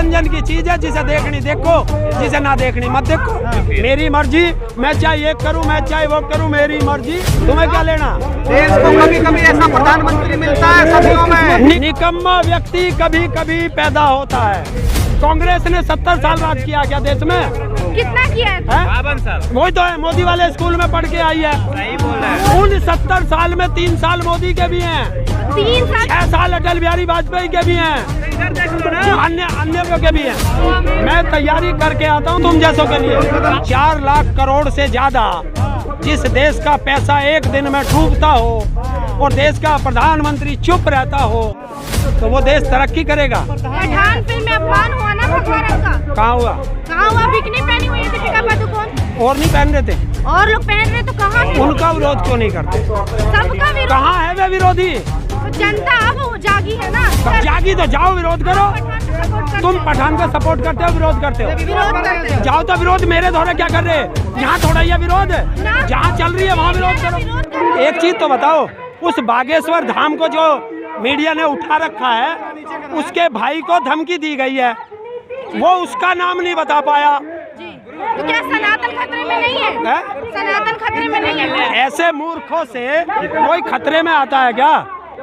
मनोरंजन की चीज है, जिसे देखनी देखो, जिसे ना देखनी मत देखो। मेरी मर्जी, मैं चाहे ये करूं, मैं चाहे वो करूं, मेरी मर्जी, तुम्हें क्या लेना। देश को कभी कभी ऐसा प्रधानमंत्री मिलता है सदियों में। निकम्मा व्यक्ति कभी कभी पैदा होता है। कांग्रेस ने 70 साल राज किया क्या देश में? कितना किया है? 52 साल। वही तो है, मोदी वाले स्कूल में पढ़ के आई है। सही बोल रहा है। उन 70 साल में 3 साल मोदी के भी हैं, 3 साल 6 साल अटल बिहारी वाजपेयी के भी हैं, अन्य के भी हैं। मैं तैयारी करके आता हूँ तुम जैसों के लिए। 4 लाख करोड़ से ज्यादा जिस देश का पैसा एक दिन में डूबता हो और देश का प्रधानमंत्री चुप रहता हो, तो वो देश तरक्की करेगा। पठान फिल्म में अपमान हुआ ना भगवान का। कहाँ हुआ? कहाँ हुआ? बिकनी पहनी हुई है दीपिका पादुकोण। और नहीं पहन रहे थे? और लोग पहन रहे तो कहाँ है? उनका विरोध क्यों नहीं करते? सबका विरोध। कहाँ है वे विरोधी? तो जनता अब जागी है ना। जागी तो जाओ, विरोध करो। पठान को सपोर्ट करते तुम पठान का सपोर्ट करते हो, विरोध करते हो? विरोध करते हो। जाओ तो विरोध, मेरे द्वारा क्या कर रहे हैं? यहाँ थोड़ा ये विरोध है, जहाँ चल रही है वहाँ विरोध करो। एक चीज तो बताओ, उस बागेश्वर धाम को जो मीडिया ने उठा रखा है, उसके भाई को धमकी दी गई है, वो उसका नाम नहीं बता पाया। तो क्या सनातन खतरे में नहीं है? सनातन खतरे में नहीं है? ऐसे मूर्खों से कोई खतरे में आता है क्या?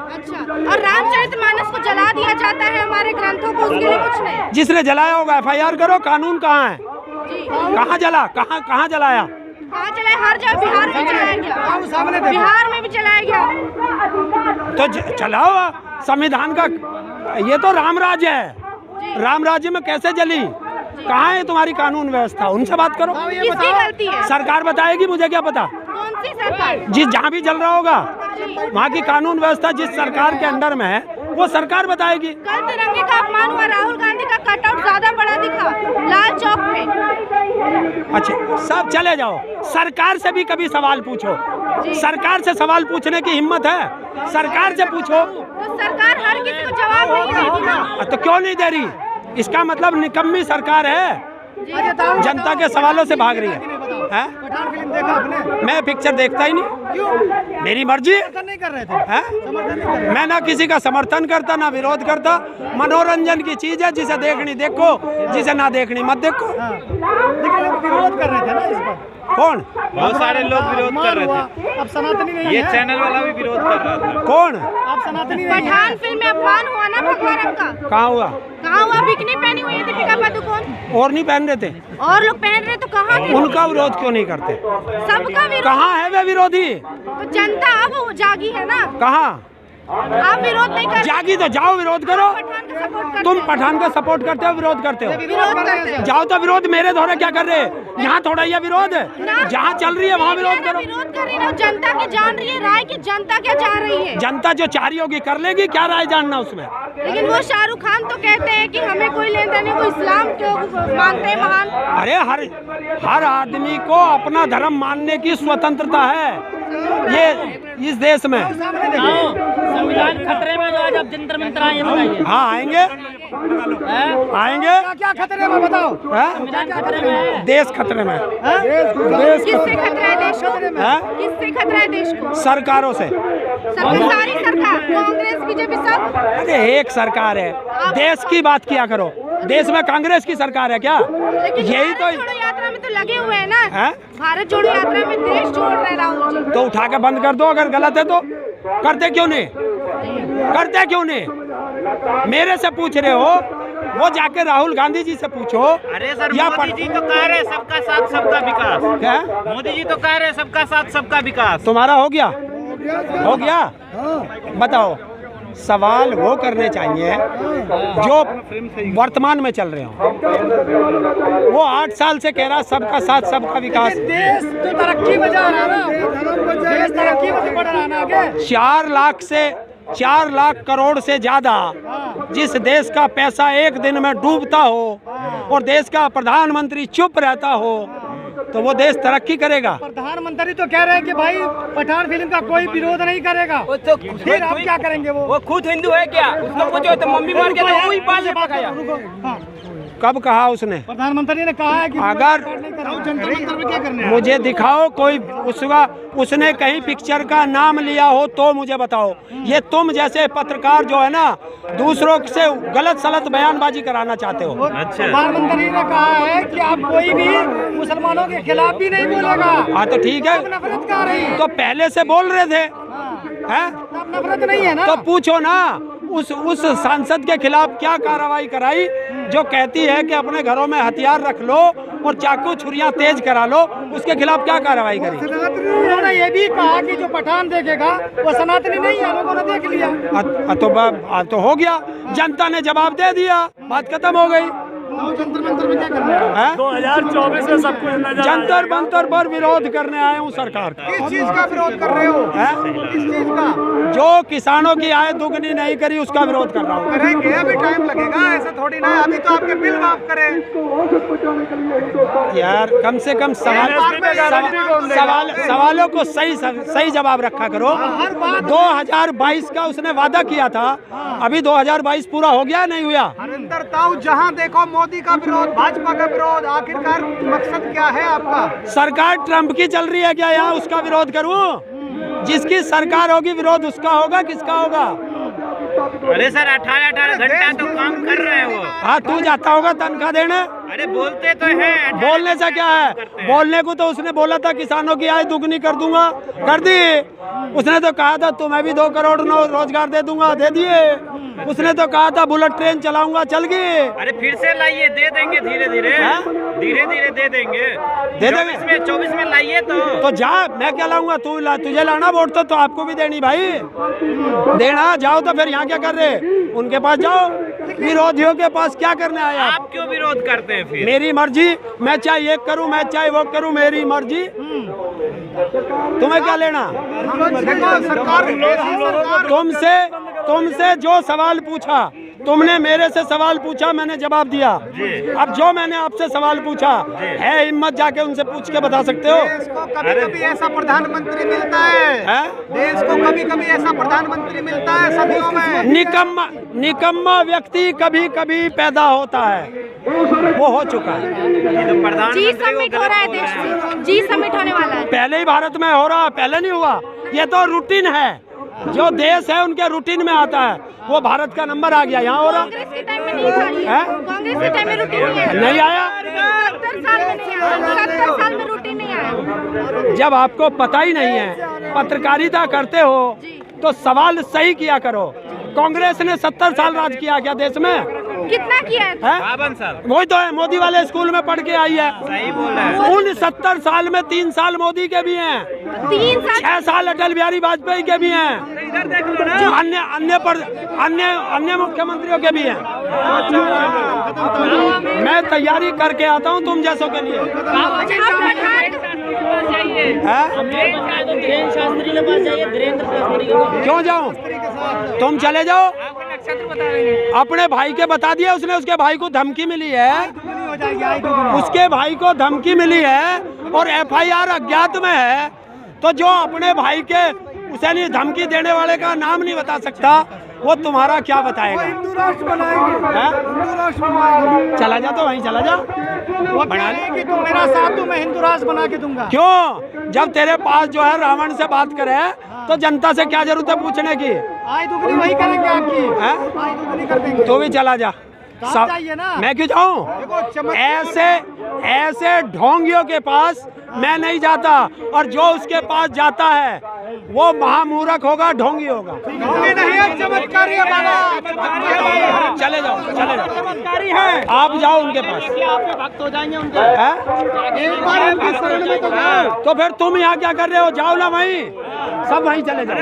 अच्छा, और रामचरितमानस को जला दिया जाता है, हमारे ग्रंथों को, उसके लिए कुछ नहीं? जिसने जलाया होगा FIR करो। कानून कहाँ है? कहाँ जला? कहाँ जलाया? कहाँ चलाया? हर जगह। बिहार में चलाया गया, बिहार में भी चलाया गया। तो चलाओ। संविधान का ये तो राम राज्य है, राम राज्य में कैसे जली? कहाँ है तुम्हारी कानून व्यवस्था? उनसे बात करो। किसकी गलती है? सरकार बताएगी, मुझे क्या पता। कौन सी सरकार? जिस जहाँ भी जल रहा होगा वहाँ की कानून व्यवस्था जिस सरकार के अंडर में है, वो सरकार बताएगी। कल तिरंगे का अपमान हुआ, राहुल गांधी का कटआउट ज्यादा बड़ा दिखा लाल चौक पे। अच्छा, सब चले जाओ, सरकार से भी कभी सवाल पूछो। सरकार से सवाल पूछने की हिम्मत है? सरकार से पूछो। तो सरकार हर किसी को जवाब नहीं देगी ना। तो क्यों नहीं दे रही? इसका मतलब निकम्मी सरकार है, जनता के सवालों से भाग रही है। पठान फिल्म देखा आपने? मैं पिक्चर देखता ही नहीं। क्यों? मेरी मर्जी। नहीं कर रहे थे? मैं ना किसी का समर्थन करता ना विरोध करता। मनोरंजन की चीज है, जिसे देखनी देखो, जिसे ना देखनी मत देखो। लेकिन लोग विरोध कर रहे थे ना इस पर। कौन? बहुत सारे लोग विरोध कर रहे थे। अब सनातनी नहीं ये है। चैनल वाला भी विरोध कर रहा था। कौन? अब सनातनी नहीं है। पठान फिल्म में अपमान हुआ ना भगवान का। कहाँ हुआ? कहाँ हुआ? बिकनी पहनी हुई है दीपिका पादुकोण। और नहीं पहन रहे थे? और लोग पहन रहे तो कहाँ है? उनका विरोध क्यों नहीं करते? सबका विरोध। कहाँ है वे विरोधी? तो जनता अब जागी है ना। कहाँ? आप विरोध नहीं कर? जागी तो जाओ, विरोध करो। पठान का सपोर्ट करते तुम पठान का सपोर्ट करते हो, विरोध करते हो? विरोध करते हो। जाओ तो विरोध, मेरे द्वारा क्या कर रहे हैं? यहाँ थोड़ा ये विरोध है, जहाँ चल रही है वहाँ विरोध करो। विरोध कर रही है, जनता की जान रही है राय की, जनता क्या चाह रही है? जनता जो चाह रही होगी कर लेगी, क्या राय जानना उसमें? लेकिन वो शाहरुख खान तो कहते हैं कि हमें कोई लेन देन नहीं, वो इस्लाम क्यों मानते हैं महान। अरे हर आदमी को अपना धर्म मानने की स्वतंत्रता है ये इस देश में। संविधान खतरे में जो आज आप जंतर मंतर आए, बताइए। हाँ, आएंगे आएंगे। क्या खतरे में बताओ? संविधान खतरे में है। देश खतरे में। किससे खतरा है देश को? किससे खतरा है देश को? सरकारों से। सारी सरकार, कांग्रेस बीजेपी सब। अरे एक सरकार है, देश की बात किया करो। देश में कांग्रेस की सरकार है क्या? लेकिन यही तो। भारत जोड़ो यात्रा में तो लगे हुए हैं ना। है? भारत जोड़ो यात्रा में देश जोड़ रहे हैं राहुल जी। तो उठा के बंद कर दो, अगर गलत है तो। करते क्यों नहीं? करते क्यों नहीं? मेरे से पूछ रहे हो, वो जाके राहुल गांधी जी से पूछो। अरे सर, मोदी जी तो कह रहे सबका साथ सबका विकास। क्या? मोदी जी तो कह रहे सबका साथ सबका विकास। तुम्हारा हो गया? हो गया? बताओ। सवाल वो करने चाहिए जो वर्तमान में चल रहे हो। वो 8 साल से कह रहा सबका साथ सबका विकास। देश तो तरक्की में जा रहा है ना, देश तरक्की में बढ़ रहा है ना आगे। 4 लाख करोड़ से ज्यादा जिस देश का पैसा एक दिन में डूबता हो और देश का प्रधानमंत्री चुप रहता हो, तो वो देश तरक्की करेगा। प्रधानमंत्री तो कह रहे हैं कि भाई पठान फिल्म का कोई विरोध नहीं करेगा। तो फिर आप क्या करेंगे? वो खुद हिंदू है क्या? उसको पूछो तो मम्मी मार के तो वही पाले पकाया। कब कहा उसने? प्रधानमंत्री ने कहा है कि अगर जंतर मंतर में क्या करने मुझे दिखाओ कोई उसने कहीं पिक्चर का नाम लिया हो तो मुझे बताओ। ये तुम जैसे पत्रकार जो है ना दूसरों से गलत सलत बयानबाजी कराना चाहते हो। अच्छा। प्रधानमंत्री ने कहा है कि आप कोई भी मुसलमानों के खिलाफ भी नहीं बोलेगा। हाँ तो ठीक है, अब नफरत कर रही तो पहले से बोल रहे थे हैं? अब नफरत नहीं है ना। तो पूछो ना उस सांसद के खिलाफ क्या कार्रवाई कराई जो कहती है कि अपने घरों में हथियार रख लो और चाकू छुरियां तेज करा लो, उसके खिलाफ क्या कार्रवाई करी? उन्होंने ये भी कहा कि जो पठान देखेगा वो सनातनी नहीं है, लोगों ने देख लिया। तो हो गया, जनता ने जवाब दे दिया, बात खत्म हो गई। जंतर मंतर में क्या करना है? 2024 में सब कुछ जंतर मंतर पर विरोध करने आए हूँ सरकार का। किस चीज का विरोध कर रहे हो? किस चीज का? जो किसानों की आय दुगनी नहीं करी उसका विरोध कर रहा हूँ। करेंगे, अभी टाइम लगेगा, ऐसा थोड़ी ना। अभी तो आपके बिल माफ करें। यार कम से कम सवालों को सही जवाब रखा करो। 2022 का उसने वादा किया था, अभी 2022 पूरा हो गया नहीं हुआ? हरिंदर ताऊ, जहाँ देखो मोदी का विरोध, भाजपा का विरोध, आखिरकार मकसद क्या है आपका? सरकार ट्रम्प की चल रही है क्या यहाँ उसका विरोध करूँ? जिसकी सरकार होगी विरोध उसका होगा, किसका होगा? अरे सर 18 घंटा तो काम कर रहे हैं वो। हाँ तू जाता होगा तनख्वाह देने? अरे बोलते तो हैं। बोलने से क्या है? बोलने को तो उसने बोला था किसानों की आय दुगनी कर दूंगा, कर दी। उसने तो कहा था तुम्हें भी 2 करोड़ रोजगार दे दूंगा, दे दिए। उसने तो कहा था बुलेट ट्रेन चलाऊंगा, चल गई। अरे फिर से लाइए, दे देंगे धीरे धीरे दे देंगे। 24 में लाइए तो जा, मैं क्या लाऊंगा? तुझे लाना वोट तो आपको भी देनी भाई, देना। जाओ तो फिर यहाँ क्या कर रहे? उनके पास जाओ, विरोधियों के पास क्या करने आए आप क्यों विरोध करते हैं फिर? मेरी मर्जी, मैं चाहे ये करूं, मैं चाहे वो करूं, मेरी मर्जी। तुम्हें क्या लेना? तुमसे जो सवाल पूछा, तुमने मेरे से सवाल पूछा, मैंने जवाब दिया। अब जो मैंने आपसे सवाल पूछा है, हिम्मत जाके उनसे पूछ के बता सकते हो। देश को कभी-कभी ऐसा प्रधानमंत्री मिलता है? देश को कभी-कभी ऐसा प्रधानमंत्री मिलता है सदियों में। निकम्मा व्यक्ति कभी कभी पैदा होता है, वो हो चुका है। जी समिट हो रहा है देश में, जी समिट होने वाला है। पहले ही भारत में हो रहा, पहले नहीं हुआ। ये तो रूटीन है, जो देश है उनके रूटीन में आता है। वो भारत का नंबर आ गया, यहाँ हो रहा। कांग्रेस के टाइम में नहीं था, कांग्रेस के टाइम में रूटीन नहीं आया। 70 साल में नहीं आया, 70 साल में रूटीन नहीं आया। जब आपको पता ही नहीं है, पत्रकारिता करते हो तो सवाल सही किया करो। कांग्रेस ने 70 साल राज किया क्या देश में? कितना किया है? 52 साल। वही तो है, मोदी वाले स्कूल में पढ़ के आई है। सही बोला है। उन 70 साल में 3 साल मोदी के भी हैं, 3 साल 6 साल अटल बिहारी वाजपेयी के भी हैं, इधर देख लो ना। अन्य मुख्यमंत्रियों के भी हैं। मैं तैयारी करके आता हूँ तुम जैसों के लिए। धीरेन्द्र शास्त्री के पास जाइए, धीरेन्द्र शास्त्री के पास। क्यों जाऊँ? तुम चले जाओ। अपने भाई के बता दिया उसने, उसके भाई को धमकी मिली है, उसके भाई को धमकी मिली है और FIR अज्ञात में है। तो जो अपने भाई के उसे नहीं धमकी देने वाले का नाम नहीं बता सकता, वो तुम्हारा क्या बताएगा? हिंदू राष्ट्र बनाएंगे। चला जा, तो वहीं चला जा। वो बना ले कि तुम मेरा साथ दो, मैं हिंदू राष्ट्र बना के दूंगा। क्यों? जब तेरे पास जो है रावण से बात करे तो जनता से क्या जरूरत है पूछने की? आय दुगनी वही करेंगे आपकी, आय दुगनी कर देंगे। तो भी चला जा। चाहिए ना। मैं क्यों जाऊं? ऐसे ढोंगियों के पास मैं नहीं जाता, और जो उसके पास जाता है वो महामूर्ख होगा, ढोंगी होगा। नहीं है, चमत्कारी है बाबा। चले जाओ, चमत्कारी है। आप जाओ उनके पास। आपके भक्त हो जाएंगे उनके। एक बार उनकी शरण में तो फिर तुम यहाँ क्या कर रहे हो? जाओ ना वहीं, सब वहीं चले जाओ।